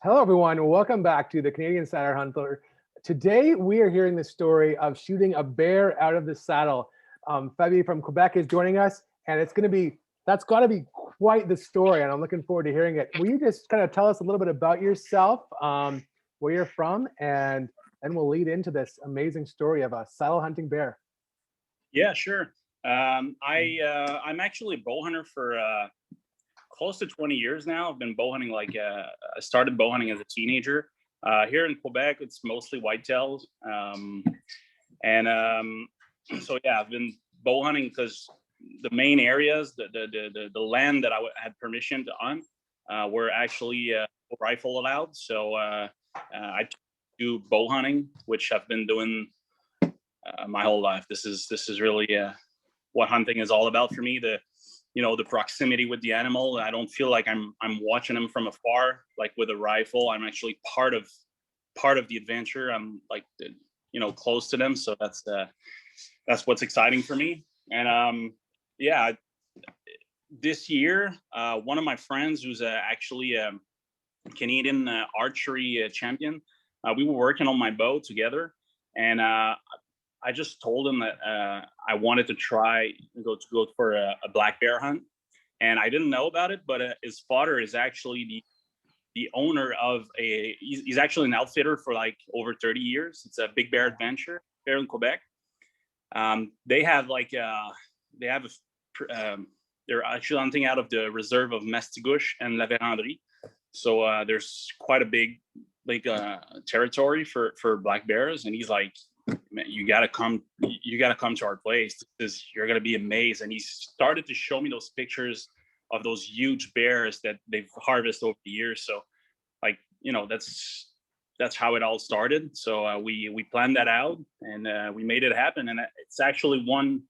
Hello, everyone. Welcome back to the Canadian Saddle Hunter. Today, we are hearing the story of shooting a bear out of the saddle. Fabi from Quebec is joining us, and that's got to be quite the story, and I'm looking forward to hearing it. Will you just kind of tell us a little bit about yourself, where you're from, and then we'll lead into this amazing story of a saddle hunting bear. Yeah, sure. I'm actually a bow hunter for close to 20 years now. I've been bow hunting I started bow hunting as a teenager. Here in Quebec, it's mostly whitetails, and so yeah, I've been bow hunting because the main areas, the land that had permission to hunt, were actually rifle allowed. So I do bow hunting, which I've been doing my whole life. This is really what hunting is all about for me. The proximity with the animal. I don't feel like I'm watching them from afar, like with a rifle. I'm actually part of the adventure. I'm like close to them, so that's what's exciting for me. And yeah, this year, one of my friends who's actually a Canadian archery champion, we were working on my bow together, and I just told him that I wanted to try go for a black bear hunt, and I didn't know about it. But his father is actually the owner of he's actually an outfitter for like over 30 years. It's a Big Bear Adventure here in Quebec. They have they're actually hunting out of the reserve of Mastigouche and La Vérendrye. So there's quite a big territory for black bears, and he's like, man, you gotta come to our place. You're gonna be amazed. And he started to show me those pictures of those huge bears that they've harvested over the years. So that's how it all started. So we planned that out, and we made it happen. And it's actually one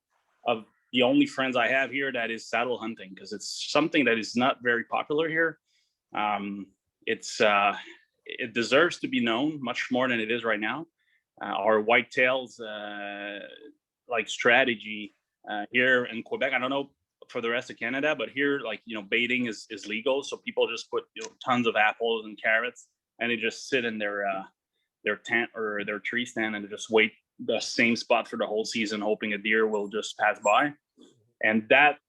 of the only friends I have here that is saddle hunting, because it's something that is not very popular here. It deserves to be known much more than it is right now. Our whitetails strategy here in Quebec. I don't know for the rest of Canada, but here, baiting is legal. So people just put tons of apples and carrots, and they just sit in their tent or their tree stand and just wait the same spot for the whole season, hoping a deer will just pass by. And that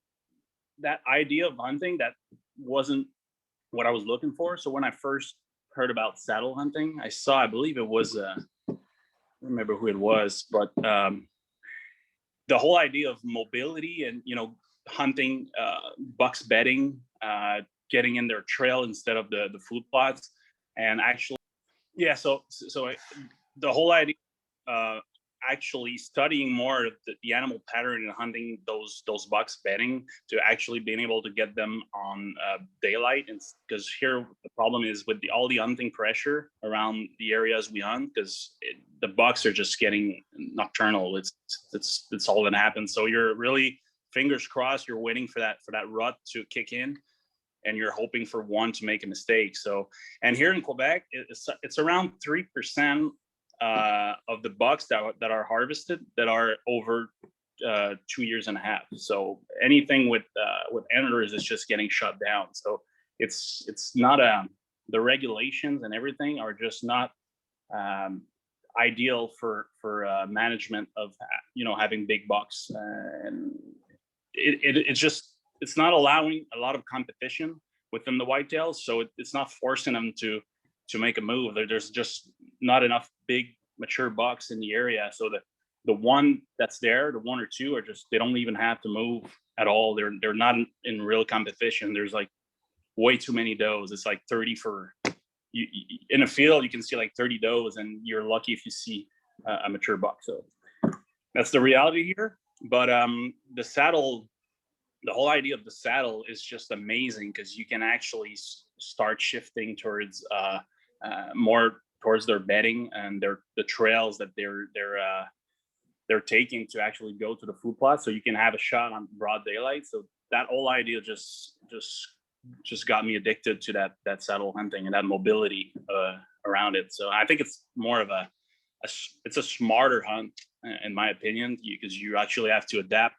idea of hunting, that wasn't what I was looking for. So when I first heard about saddle hunting, I believe it was I don't remember who it was, but the whole idea of mobility and hunting bucks bedding, getting in their trail instead of the food plots, and actually, yeah. So the whole idea, actually studying more of the animal pattern and hunting those bucks bedding, to actually being able to get them on daylight. And because here the problem is with all the hunting pressure around the areas we hunt, because the bucks are just getting nocturnal. It's all that happens. So you're really, fingers crossed, you're waiting for that rut to kick in, and you're hoping for one to make a mistake. So, and here in Quebec, it's around 3% of the bucks that are harvested that are over 2 years and a half. So anything with antlers is just getting shut down. So it's not the regulations and everything are just not ideal for management of having big bucks, and it's not allowing a lot of competition within the whitetails. So it's not forcing them to make a move. There's just not enough big mature bucks in the area. So the one that's there, the one or two, are just, they don't even have to move at all. They're not in real competition. There's like way too many does. It's like 30 for you in a field. You can see like 30 does, and you're lucky if you see a mature buck. So that's the reality here. But the whole idea of the saddle is just amazing, because you can actually start shifting towards more towards their bedding and the trails that they're taking to actually go to the food plot, so you can have a shot on broad daylight. So that whole idea just got me addicted to that saddle hunting and that mobility around it. So I think it's more of it's a smarter hunt, in my opinion, because you actually have to adapt,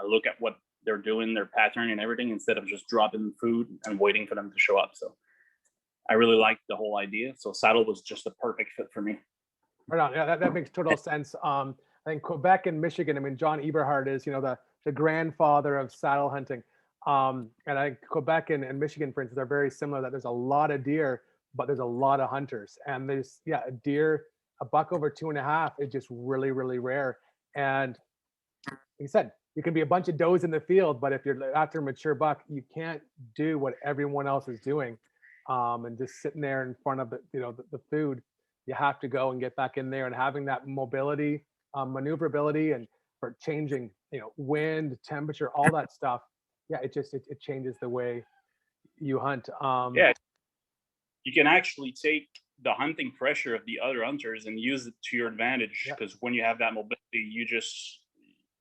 look at what they're doing, their pattern and everything, instead of just dropping food and waiting for them to show up. So I really liked the whole idea. So saddle was just a perfect fit for me. Right on. Yeah, that makes total sense. I think Quebec and Michigan, I mean, John Eberhard is, the grandfather of saddle hunting. And I think Quebec and Michigan, for instance, are very similar, that there's a lot of deer, but there's a lot of hunters. And there's, a deer, a buck over 2.5 is just really, really rare. And like you said, you can be a bunch of does in the field, but if you're after a mature buck, you can't do what everyone else is doing. And just sitting there in front of the food, you have to go and get back in there, and having that mobility, maneuverability, and for changing, wind, temperature, all that stuff. Yeah, it changes the way you hunt. Yeah, you can actually take the hunting pressure of the other hunters and use it to your advantage, Yeah. because when you have that mobility,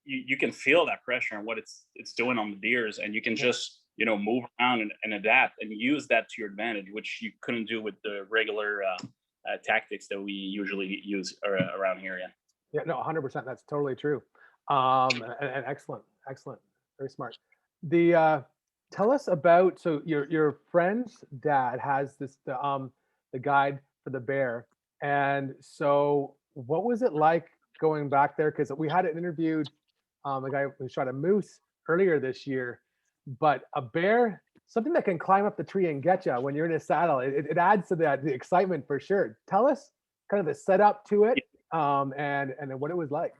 you can feel that pressure and what it's doing on the deers, and you can just move around and adapt and use that to your advantage, which you couldn't do with the regular tactics that we usually use around here. Yeah. Yeah, no, 100%. That's totally true. And excellent, excellent, very smart. Tell us about, so your friend's dad has the guide for the bear, and so what was it like going back there? Because we had it interviewed, a guy who shot a moose earlier this year, but a bear, something that can climb up the tree and get you when you're in a saddle, it adds to the excitement for sure. Tell us kind of the setup to it, and what it was like.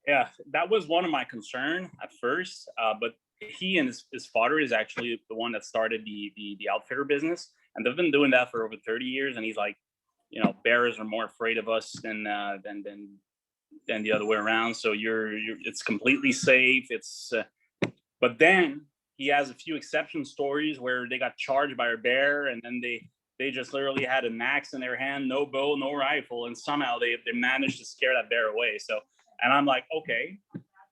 Yeah, that was one of my concern at first, but he and his father is actually the one that started the outfitter business, and they've been doing that for over 30 years. And he's like, bears are more afraid of us than the other way around. So it's completely safe. But then he has a few exception stories where they got charged by a bear, and then they just literally had an axe in their hand, no bow, no rifle, and somehow they managed to scare that bear away. So, and I'm like, okay,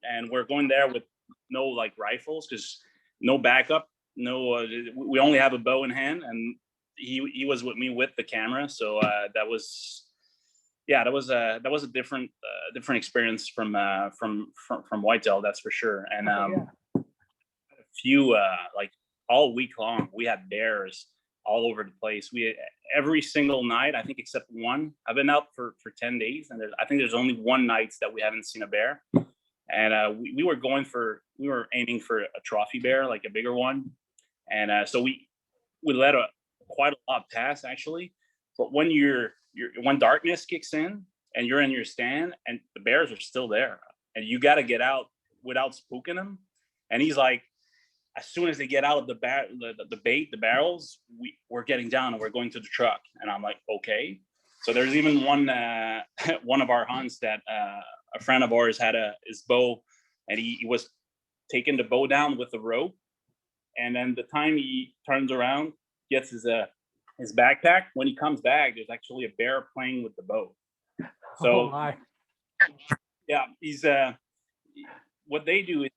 and we're going there with no like rifles, because no backup, no, we only have a bow in hand, and he was with me with the camera. So that was a different experience from Whitetail, that's for sure. And a few like all week long we had bears all over the place. Every single night, I think except one. I've been out for 10 days, and I think there's only one night that we haven't seen a bear. And we were aiming for a trophy bear, like a bigger one. And so we let quite a lot pass actually. But when when darkness kicks in and you're in your stand and the bears are still there, and you got to get out without spooking them. And he's like, as soon as they get out of the barrels, we're getting down and we're going to the truck. And I'm like, okay. So there's even one of our hunts that a friend of ours had his bow, and he was taking the bow down with the rope. And then the time he turns around, gets his backpack, when he comes back, there's actually a bear playing with the bow. So yeah, he's what they do is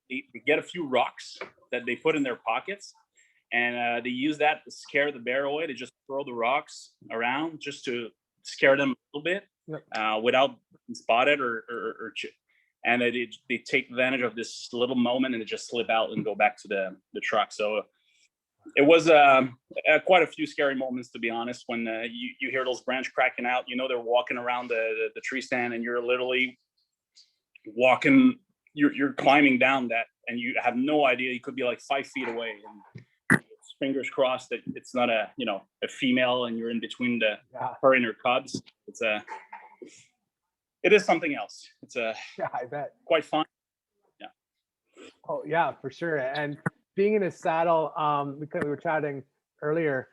they get a few rocks that they put in their pockets, and they use that to scare the bear away. They just throw the rocks around just to scare them a little bit, without being spotted and they take advantage of this little moment, and they just slip out and go back to the truck. So it was quite a few scary moments, to be honest, when you hear those branch cracking out. They're walking around the tree stand, and you're literally walking, you're climbing down that, and you have no idea. You could be like 5 feet away, and fingers crossed that it's not a female, and you're in between her and her cubs. It is something else. It's I bet. Quite fun. Yeah. Oh yeah, for sure. And being in a saddle, because we were chatting earlier,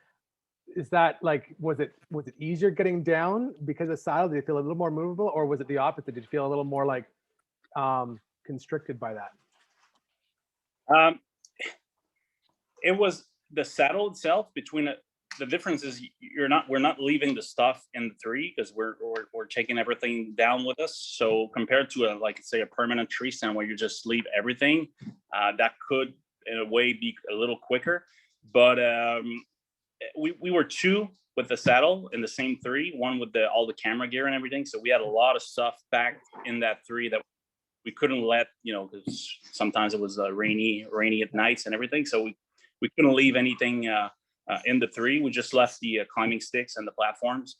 is that like, was it easier getting down because of saddle? Did you feel a little more movable, or was it the opposite? Did you feel a little more like constricted by that? It was the saddle itself. The difference is we're not leaving the stuff in the tree, because we're taking everything down with us. So compared to a permanent tree stand where you just leave everything, that could in a way be a little quicker. But we were two with the saddle in the same tree, one with all the camera gear and everything. So we had a lot of stuff packed in that tree that we couldn't let, because sometimes it was rainy at nights and everything. So we couldn't leave anything in the tree. We just left the climbing sticks and the platforms,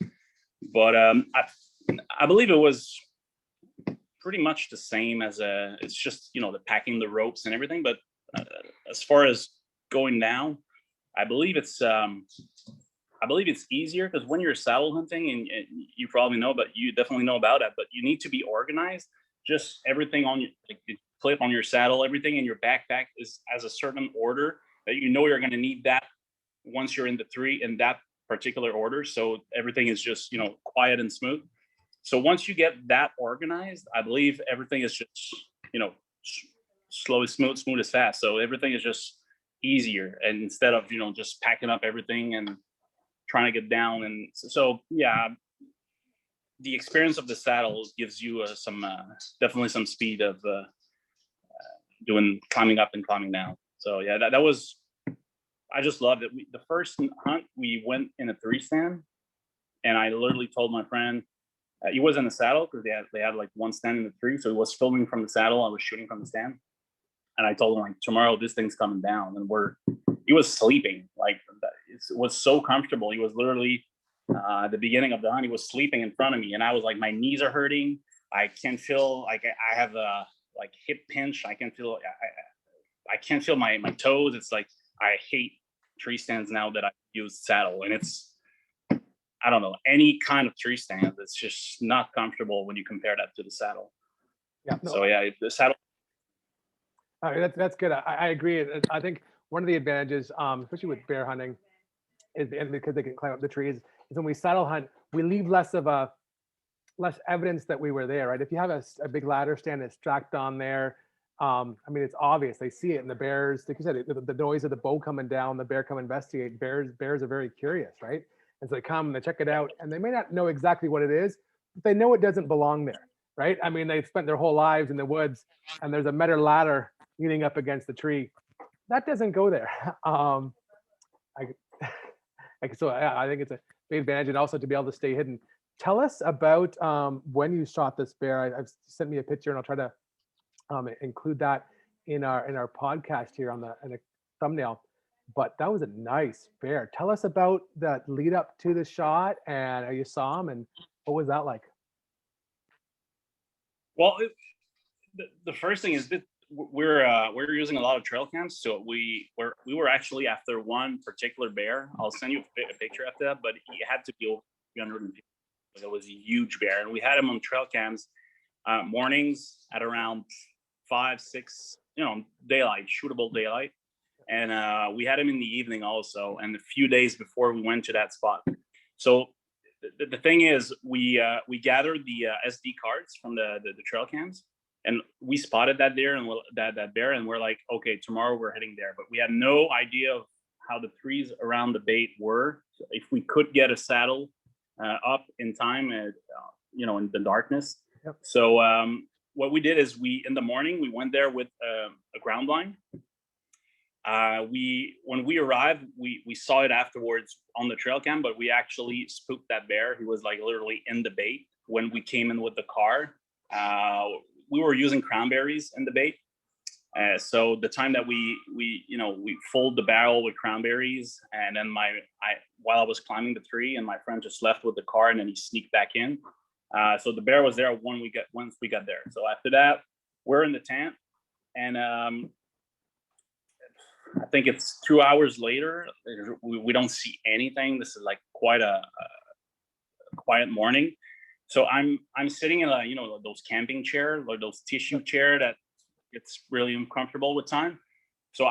but I believe it was pretty much the same as it's just, the packing the ropes and everything. But as far as going down, I believe it's easier, because when you're saddle hunting, and you probably know, but you definitely know about it, but you need to be organized. Just everything on your, like, the clip on your saddle, everything in your backpack is as a certain order that you're going to need that once you're in the tree in that particular order. So everything is just, quiet and smooth. So once you get that organized, I believe everything is just, slow as smooth as fast. So everything is just easier. And instead of, just packing up everything and trying to get down. And so, yeah, the experience of the saddle gives you definitely some speed of doing climbing up and climbing down. So yeah, that was, I just loved it. The first hunt, we went in a 3-stand, and I literally told my friend, he was in the saddle because they had like one stand in the tree. So he was filming from the saddle. I was shooting from the stand. And I told him, like, tomorrow this thing's coming down. And he was sleeping. Like, it was so comfortable. He was literally, at the beginning of the hunt, he was sleeping in front of me. And I was like, my knees are hurting. I can feel like I have a hip pinch. I can't feel my toes. It's like, I hate tree stands now that I use saddle. And it's, I don't know, any kind of tree stand, it's just not comfortable when you compare that to the saddle. Yeah. No, so yeah, the saddle. That's good. I agree. I think one of the advantages, especially with bear hunting, and because they can climb up the trees, is when we saddle hunt, we leave less evidence that we were there, right? If you have a big ladder stand that's strapped on there, I mean, it's obvious. They see it, and the bears, like you said, the noise of the bow coming down, the bear come investigate. Bears are very curious, right? And so they come and they check it out, and they may not know exactly what it is, but they know it doesn't belong there, right? I mean, they've spent their whole lives in the woods, and there's a metal ladder leaning up against the tree. That doesn't go there. So I think it's a big advantage, and also to be able to stay hidden. Tell us about when you shot this bear. I've sent me a picture, and I'll try to include that in our podcast here in the thumbnail. But that was a nice bear. Tell us about that lead up to the shot, and how you saw him, and what was that like? Well, the first thing is that we're using a lot of trail cams. So we were actually after one particular bear. I'll send you a picture after that, but he had to be over 350. It was a huge bear, and we had him on trail cams mornings at around 5, 6, daylight, shootable daylight. And we had him in the evening also, and a few days before we went to that spot. So the thing is, we gathered the SD cards from the trail cams, and we spotted that deer and that bear, and we're like, okay, tomorrow we're heading there. But we had no idea of how the trees around the bait were. So if we could get a saddle up in time, in the darkness. Yep. So what we did is in the morning, we went there with a ground blind. When we arrived, we saw it afterwards on the trail cam, but we actually spooked that bear. He was like literally in the bait when we came in with the car. We were using cranberries in the bait. So the time that we filled the barrel with cranberries, and then while I was climbing the tree, and my friend just left with the car, and then he sneaked back in. So the bear was there once we got there. So after that, we're in the tent, and I think it's 2 hours later. We don't see anything. This is like quite a quiet morning. So I'm sitting in those camping chair, or those tissue chair that it's really uncomfortable with time. So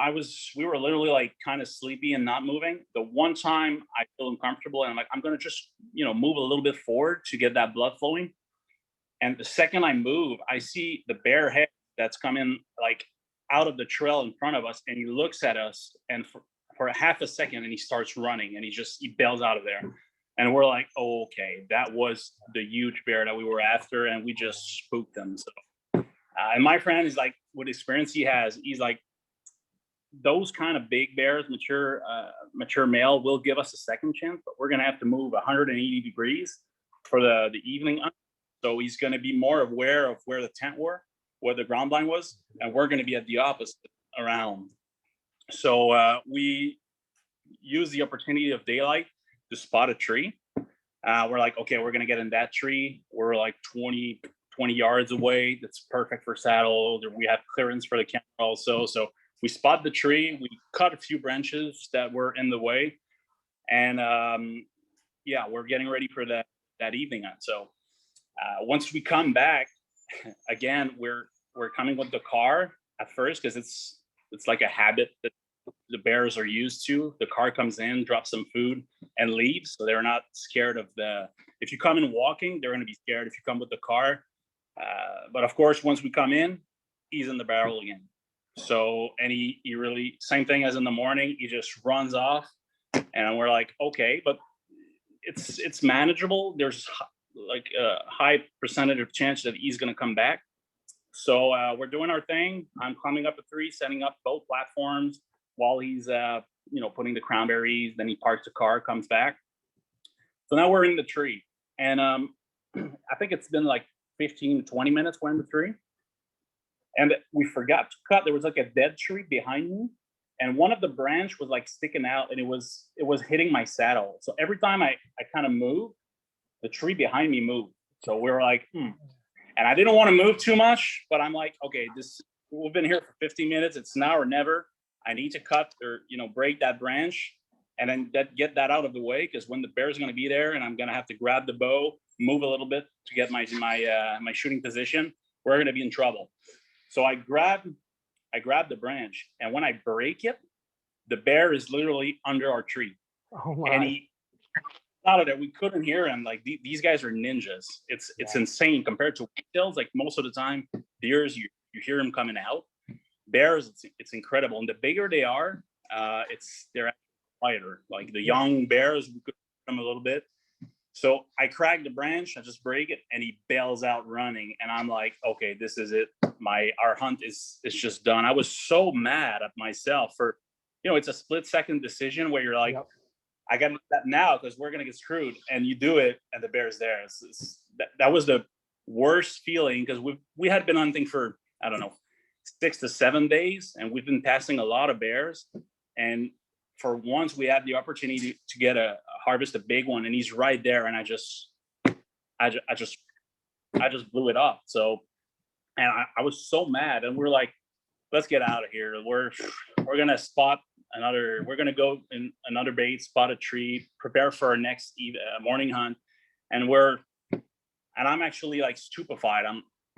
we were literally like kind of sleepy and not moving. The one time I feel uncomfortable, and I'm like, I'm gonna just move a little bit forward to get that blood flowing. And the second I move, I see the bear head that's coming like out of the trail in front of us, and he looks at us, and for a half a second, and he starts running, and he bails out of there. And we're like, oh, okay, that was the huge bear that we were after, and we just spooked him. So, and my friend is like, with experience he has, he's like, those kind of big bears, mature male, will give us a second chance, but we're gonna have to move 180 degrees for the evening hunt. So he's gonna be more aware of where the tent were, where the ground blind was, and we're gonna be at the opposite around. So we use the opportunity of daylight to spot a tree. We're like, okay, we're gonna get in that tree. We're like 20 yards away. That's perfect for saddle. We have clearance for the camera also. So we spot the tree. We cut a few branches that were in the way, and yeah, we're getting ready for that evening hunt. So once we come back, again, we're coming with the car at first because it's like a habit that the bears are used to. The car comes in, drops some food, and leaves. So they're not scared of if you come in walking, they're going to be scared if you come with the car. But of course, once we come in, he's in the barrel again. So, and he really, same thing as in the morning, he just runs off, and we're like, okay, but it's manageable. There's like a high percentage of chance that he's going to come back. So we're doing our thing. I'm climbing up a tree, setting up both platforms while he's putting the cranberries. Then he parks the car, comes back. So now we're in the tree, and I think it's been like 15 to 20 minutes we're in the tree, and we forgot to cut. There was like a dead tree behind me, and one of the branch was like sticking out, and it was hitting my saddle. So every time I kind of moved, the tree behind me moved. So we were like, and I didn't want to move too much, but I'm like, okay, we've been here for 15 minutes. It's now or never. I need to cut or break that branch, and then get that out of the way, because when the bear's going to be there, and I'm going to have to grab the bow, move a little bit to get my shooting position, we're going to be in trouble. So I grab the branch, and when I break it, the bear is literally under our tree. Oh my. And he out of it, we couldn't hear him. Like these guys are ninjas. It's insane compared to whitetails. Like most of the time, deers you hear them coming out. Bears, it's incredible, and the bigger they are, they're quieter. Like the young bears, we could hear them a little bit. So I crack the branch, I just break it, and he bails out running. And I'm like, okay, this is it. Our hunt is just done. I was so mad at myself for, it's a split-second decision where you're like, yep, I got to do that now because we're gonna get screwed. And you do it, and the bear's there. That was the worst feeling, because we had been hunting for, I don't know, 6 to 7 days, and we've been passing a lot of bears. And for once, we had the opportunity to get harvest a big one, and he's right there. And I just blew it up. So, and I was so mad. And we're like, let's get out of here. We're gonna we're gonna go in another bait, spot a tree, prepare for our next morning hunt. And I'm actually like stupefied.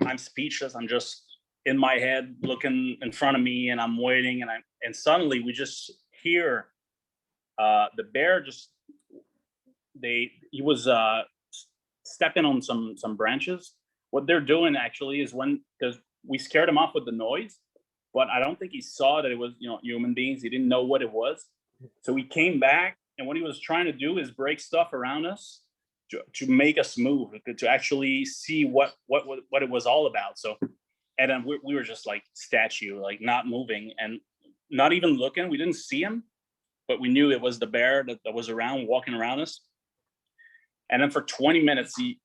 I'm speechless. I'm just in my head, looking in front of me, and I'm waiting, and suddenly we just hear the bear he was stepping on some branches. What they're doing actually is, because we scared him off with the noise, but I don't think he saw that it was human beings. He didn't know what it was. So he came back, and what he was trying to do is break stuff around us to make us move, to actually see what it was all about. So, and then we were just like statue, like not moving and not even looking. We didn't see him, but we knew it was the bear that was walking around us. And then for 20 minutes, he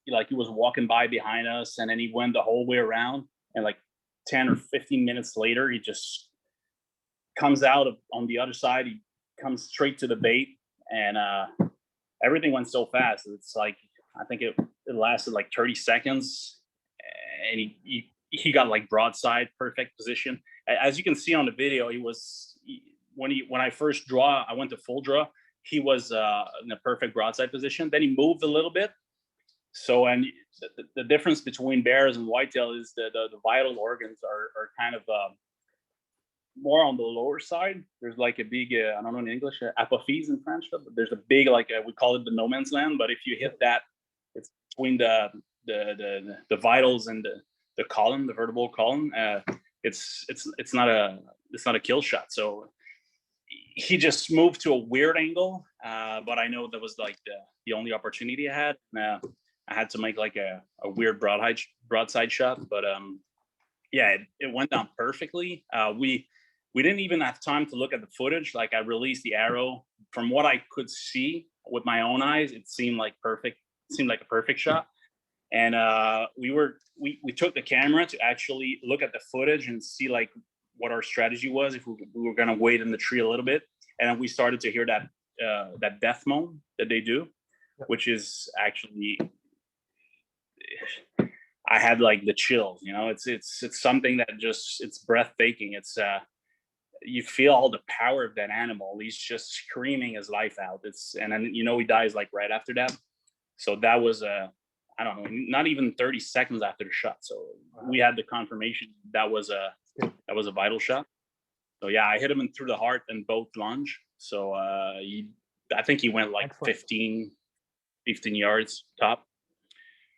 was walking by behind us, and then he went the whole way around. And like 10 or 15 minutes later, he just comes out on the other side. He comes straight to the bait, and everything went so fast. It's like, I think it lasted like 30 seconds, and he got like broadside, perfect position. As you can see on the video, when I first draw, I went to full draw. He was in a perfect broadside position. Then he moved a little bit. So, and the difference between bears and whitetail is the vital organs are kind of more on the lower side. There's like a big, I don't know in English, apophyse in French, but there's a big, we call it the no man's land. But if you hit that, it's between the vitals and the column, the vertebral column. It's not a kill shot. So he just moved to a weird angle, but I know that was like the only opportunity I had. I had to make like a weird broadside shot, but yeah, it went down perfectly. We didn't even have time to look at the footage. Like, I released the arrow. From what I could see with my own eyes, it seemed like perfect. It seemed like a perfect shot. And we took the camera to actually look at the footage and see like what our strategy was, if we were going to wait in the tree a little bit. and we started to hear that death moan that they do, which is actually, I had like the chills. It's something that just, it's breathtaking. It's you feel all the power of that animal. He's just screaming his life out. And then he dies like right after that. So that was I don't know, not even 30 seconds after the shot. So we had the confirmation that was a vital shot. So yeah, I hit him through the heart and both lunge. So I think he went like 15 yards top.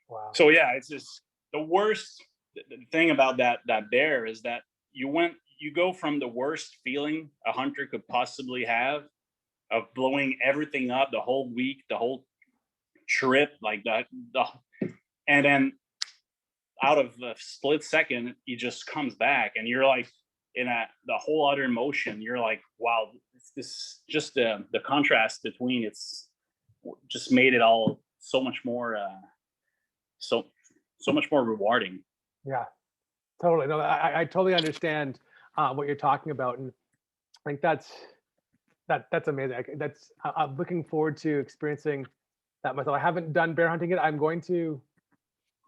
Wow. So yeah, it's just the worst thing about that bear is that you go from the worst feeling a hunter could possibly have of blowing everything up the whole week, the whole trip, like that, and then out of a split second, he just comes back, and you're like in the whole other emotion. You're like, wow, this just the contrast between it's just made it all so much more so much more rewarding. Yeah, totally. No, I totally understand what you're talking about, and I think that's amazing. I'm looking forward to experiencing that myself. I haven't done bear hunting yet. I'm going to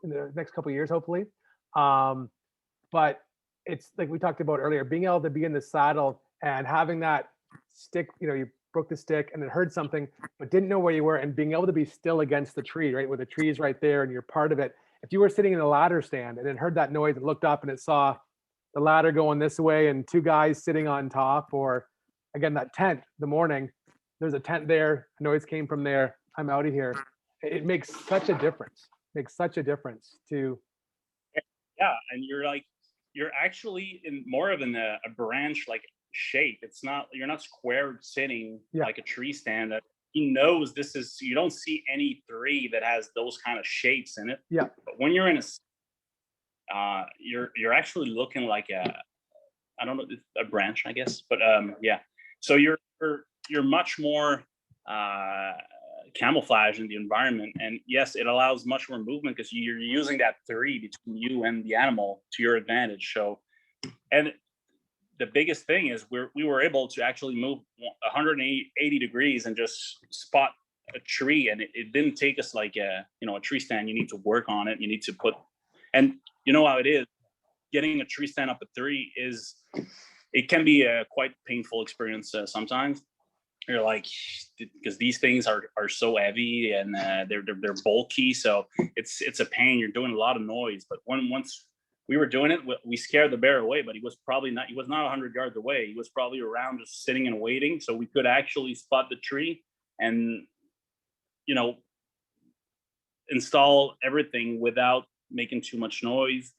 in the next couple of years, hopefully. But it's like we talked about earlier, being able to be in the saddle and having that stick. You broke the stick and then heard something, but didn't know where you were, and being able to be still against the tree, right, where the tree is right there and you're part of it. If you were sitting in a ladder stand and then heard that noise and looked up and it saw the ladder going this way and two guys sitting on top, or again, that tent, the morning, there's a tent there, a noise came from there, I'm out of here. It makes such a difference. Makes such a difference to. Yeah, and you're actually in more of a branch like shape. You're not square sitting like a tree stand. He knows this is, you don't see any tree that has those kind of shapes in it. Yeah. But when you're in you're actually looking like I don't know, a branch, I guess. But yeah. So you're much more camouflage in the environment, and yes, it allows much more movement because you're using that tree between you and the animal to your advantage. So, and the biggest thing is we were able to actually move 180 degrees and just spot a tree, and it didn't take us like a tree stand. You need to work on it. You need to put, and you know how it is. Getting a tree stand up a tree it can be a quite painful experience sometimes. You're like, because these things are so heavy and they're bulky, so it's a pain. You're doing a lot of noise. But once we were doing it, we scared the bear away. But he was not 100 yards away. He was probably around, just sitting and waiting. So we could actually spot the tree and install everything without making too much noise.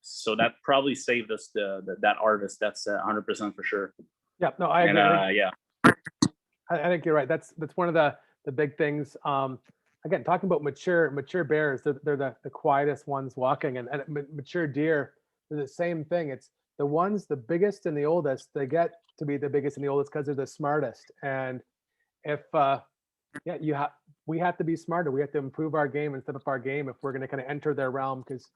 So that probably saved us that harvest. That's 100% for sure. Yeah, no, I agree. Yeah, I think you're right. That's one of the big things. Again, talking about mature bears, they're the quietest ones walking, and mature deer, they're the same thing. It's the ones, the biggest and the oldest, they get to be the biggest and the oldest because they're the smartest. And if we have to be smarter. We have to improve our game and step up our game if we're going to kind of enter their realm, because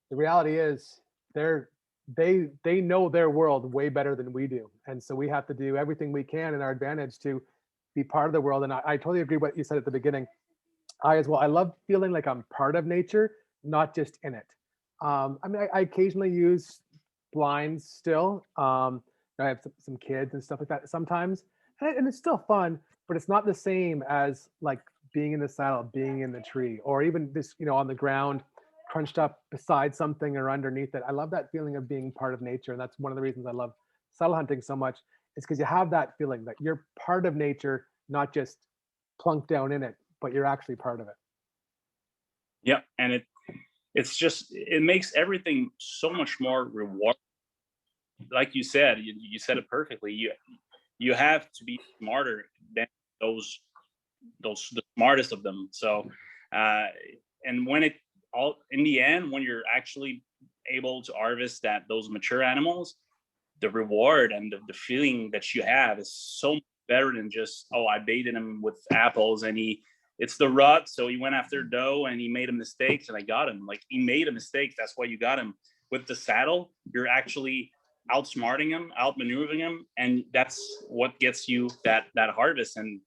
the reality is they know their world way better than we do. And so we have to do everything we can in our advantage to be part of the world. And I totally agree what you said at the beginning. I as well. I love feeling like I'm part of nature, not just in it. I mean, I occasionally use blinds still. I have some kids and stuff like that sometimes, and it's still fun, but it's not the same as like being in the saddle, being in the tree, or even this, on the ground, crunched up beside something or underneath it. I love that feeling of being part of nature. And that's one of the reasons I love saddle hunting so much, is because you have that feeling that you're part of nature, not just plunked down in it, but you're actually part of it. Yeah. And it makes everything so much more rewarding. Like you said, you said it perfectly. You have to be smarter than those the smartest of them. So and when in the end, when you're actually able to harvest those mature animals, the reward and the feeling that you have is so much better than just, I baited him with apples and it's the rut, so he went after doe and he made a mistake and I got him. Like, he made a mistake, that's why you got him. With the saddle, you're actually outsmarting them, outmaneuvering them, and that's what gets you that harvest. And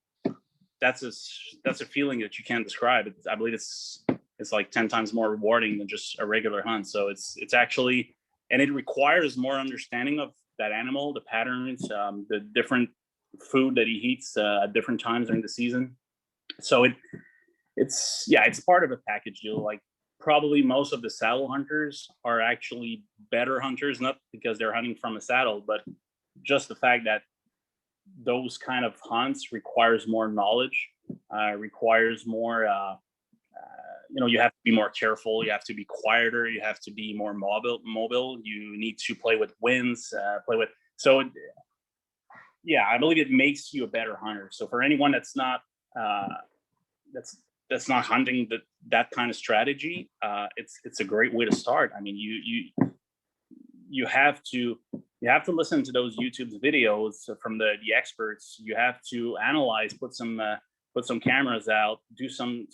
that's a feeling that you can't describe. I believe it's like 10 times more rewarding than just a regular hunt. So it's actually, and it requires more understanding of that animal, the patterns, the different food that he eats at different times during the season. So it's part of a package deal. Like probably most of the saddle hunters are actually better hunters, not because they're hunting from a saddle, but just the fact that those kind of hunts requires more knowledge, requires more, you have to be more careful, you have to be quieter, you have to be more mobile, you need to play with winds, so yeah, I believe it makes you a better hunter. So for anyone that's not that's not hunting that kind of strategy, it's a great way to start. I mean, you have to listen to those YouTube videos from the experts. You have to analyze, put some cameras out, do some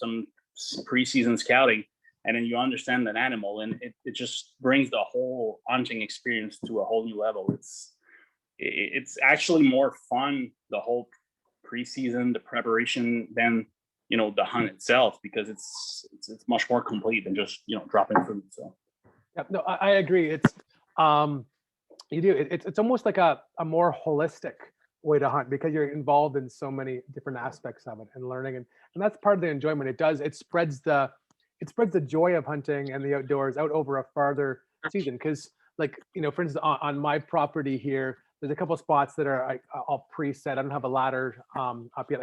preseason scouting, and then you understand that animal, and it just brings the whole hunting experience to a whole new level. It's actually more fun, the whole preseason, the preparation, than the hunt itself, because it's much more complete than just dropping food. So yeah, no, I agree. It's it's almost like a more holistic way to hunt, because you're involved in so many different aspects of it and learning, and that's part of the enjoyment. It spreads the joy of hunting and the outdoors out over a farther season. Because like, for instance, on my property here, there's a couple of spots that are all preset. I don't have a ladder up yet,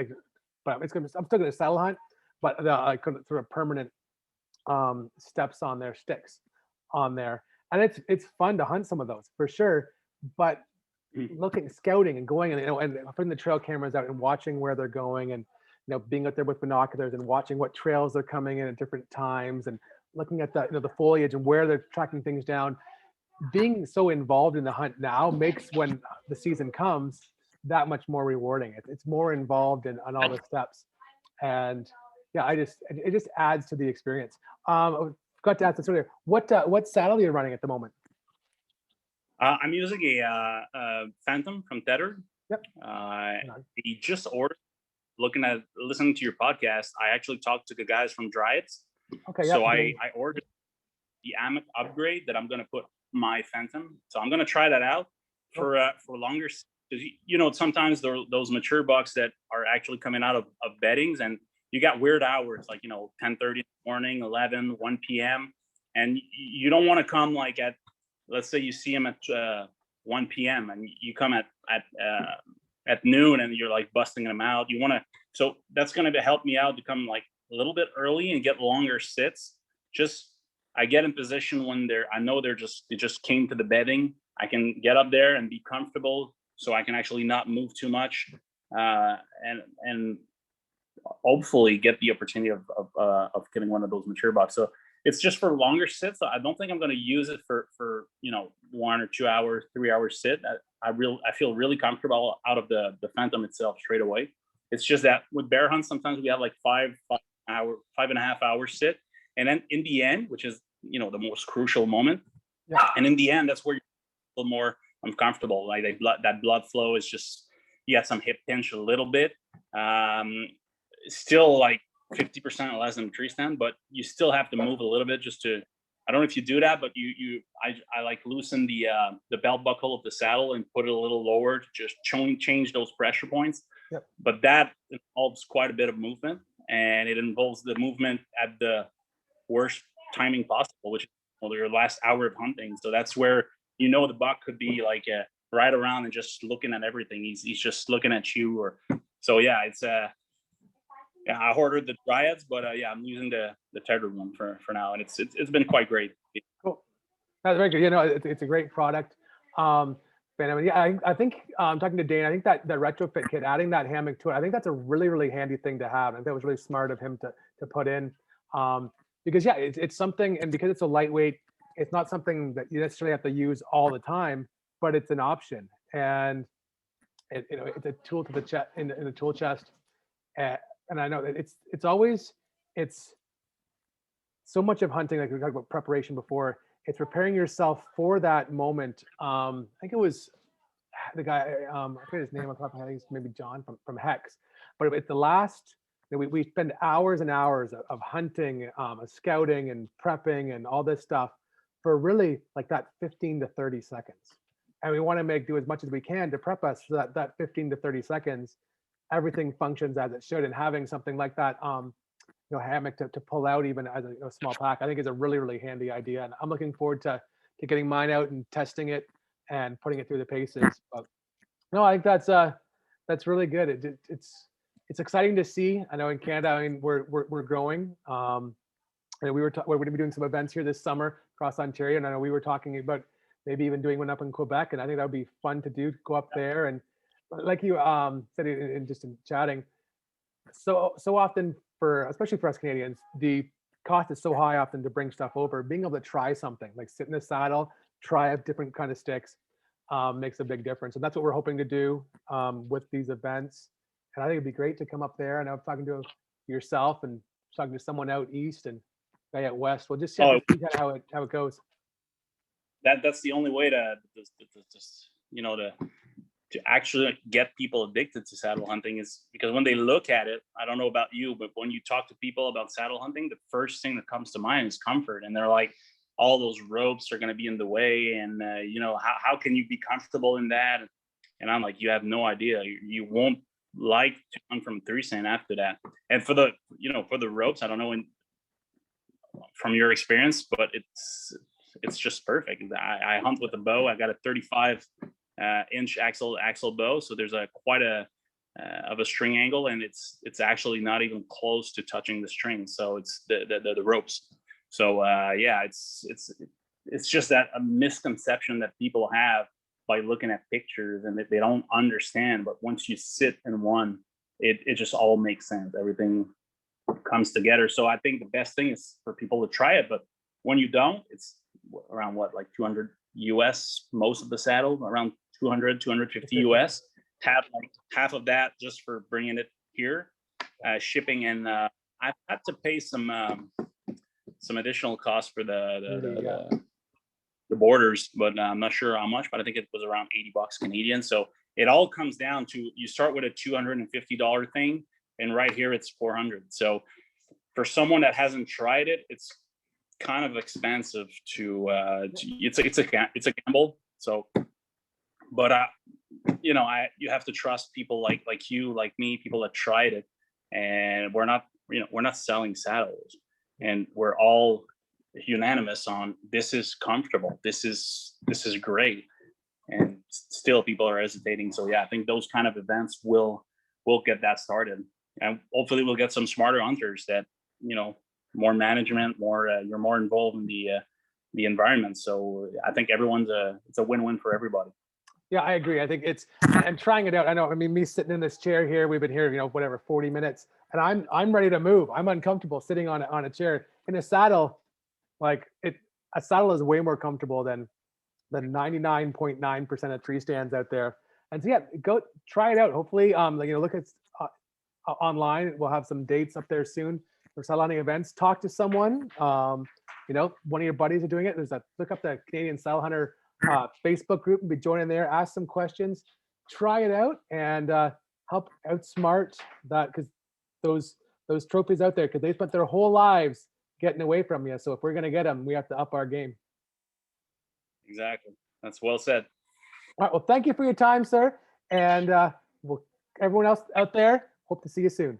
but I'm still gonna saddle hunt, but I could throw a permanent steps on there, sticks on there, and it's fun to hunt some of those for sure. But scouting and going, and putting the trail cameras out and watching where they're going, and being out there with binoculars and watching what trails they're coming in at different times, and looking at the foliage and where they're tracking things down. Being so involved in the hunt now makes, when the season comes, that much more rewarding. It's more involved on all the steps, and yeah, it just adds to the experience. I forgot to ask this earlier. What saddle are you running at the moment? I'm using a Phantom from Tethered. Yep. He just ordered. Listening to your podcast, I actually talked to the guys from Dryads. Okay. So I ordered the Amic upgrade that I'm going to put my Phantom. So I'm going to try that out for longer. Because sometimes those mature bucks that are actually coming out of beddings, and you got weird hours, like 10:30 in the morning, 11, 1 p.m. And you don't want to come like at, let's say you see them at 1 p.m. and you come at noon and you're like busting them out. So that's going to help me out to come like a little bit early and get longer sits. I get in position when I know they just came to the bedding. I can get up there and be comfortable, so I can actually not move too much, and hopefully get the opportunity of getting one of those mature bucks. So it's just for longer sits. I don't think I'm going to use it for 1 or 2 hours, 3 hours sit. I feel really comfortable out of the Phantom itself straight away. It's just that with bear hunts, sometimes we have like 5.5 hours sit, and then in the end, which is the most crucial moment, and in the end, that's where you're a little more uncomfortable. Like that blood flow is just, you got some hip pinch a little bit. Still like 50% less than a tree stand, but you still have to move a little bit just to, I don't know if you do that, but I like loosen the belt buckle of the saddle and put it a little lower to just change those pressure points. Yep. But that involves quite a bit of movement, and it involves the movement at the worst timing possible, which is your last hour of hunting. So that's where the buck could be like right around and just looking at everything. He's just looking at you. So yeah, it's I ordered the Dryads, but I'm using the Tethered one for now, and it's been quite great. Cool. That's very good. It's a great product. I think talking to Dane, I think that retrofit kit, adding that hammock to it, I think that's a really, really handy thing to have. I think that was really smart of him to put in, because it's something, and because it's a lightweight, it's not something that you necessarily have to use all the time, but it's an option, and it's a tool to the chest in the tool chest. And I know that it's so much of hunting, like we talked about preparation before, it's preparing yourself for that moment. I think it was the guy, I forget his name off the top of my head. I think it's maybe John from Hex. But it's the last, we spend hours and hours of hunting, scouting and prepping and all this stuff for really like that 15 to 30 seconds. And we want to do as much as we can to prep us so that 15 to 30 seconds, everything functions as it should. And having something like that, hammock to pull out even as a small pack, I think is a really, really handy idea. And I'm looking forward to getting mine out and testing it and putting it through the paces. But no, I think that's really good. It's exciting to see. I know in Canada, I mean, we're growing. And we're going to be doing some events here this summer across Ontario, and I know we were talking about maybe even doing one up in Quebec, and I think that would be fun to do. Go up there, and like you said in just in chatting, so often especially for us Canadians, the cost is so high often to bring stuff over. Being able to try something like sit in the saddle, try a different kind of sticks, makes a big difference, and that's what we're hoping to do with these events. And I think it'd be great to come up there. And I'm talking to yourself and talking to someone out east and guy out west. We'll just see kind of how it goes. That's the only way to actually get people addicted to saddle hunting, is because when they look at it, I don't know about you, but when you talk to people about saddle hunting, the first thing that comes to mind is comfort. And they're like, all those ropes are going to be in the way. And, how can you be comfortable in that? And I'm like, you have no idea. You won't like to hunt from 3-stand after that. And for the ropes, I don't know from your experience, but it's just perfect. I hunt with a bow. I got a 35 inch axle bow, so there's quite a string angle, and it's actually not even close to touching the string. So it's the ropes. So it's just that a misconception that people have by looking at pictures, and that they don't understand. But once you sit in one, it just all makes sense. Everything comes together. So I think the best thing is for people to try it. But when you don't, it's around like 200 US, most of the saddle, around 200, 250 US. Half of that just for bringing it here, shipping, and I've had to pay some additional costs for the borders, but I'm not sure how much, but I think it was around $80 Canadian. So it all comes down to, you start with a $250 thing, and right here it's $400. So for someone that hasn't tried it, it's kind of expensive it's a gamble. So, but you have to trust people like you, like me, people that tried it. And we're not selling saddles, and we're all unanimous on this is comfortable, this is great, and still people are hesitating. So yeah, I think those kind of events will get that started, and hopefully we'll get some smarter hunters that more management, you're more involved in the environment. So I think it's a win-win for everybody. Yeah, I agree. I think and trying it out. I know, I mean, me sitting in this chair here, we've been here, 40 minutes, and I'm ready to move. I'm uncomfortable sitting on a chair. In a saddle, a saddle is way more comfortable than 99.9% of tree stands out there. And so yeah, go try it out. Hopefully, look at online. We'll have some dates up there soon for saddle hunting events. Talk to someone. One of your buddies are doing it. Look up the Canadian Saddle Hunter Facebook group and be joining there. Ask some questions. Try it out and help outsmart that, because those trophies out there, because they spent their whole lives getting away from you. So if we're gonna get them, we have to up our game. Exactly. That's well said. All right. Well, thank you for your time, sir. And everyone else out there, hope to see you soon.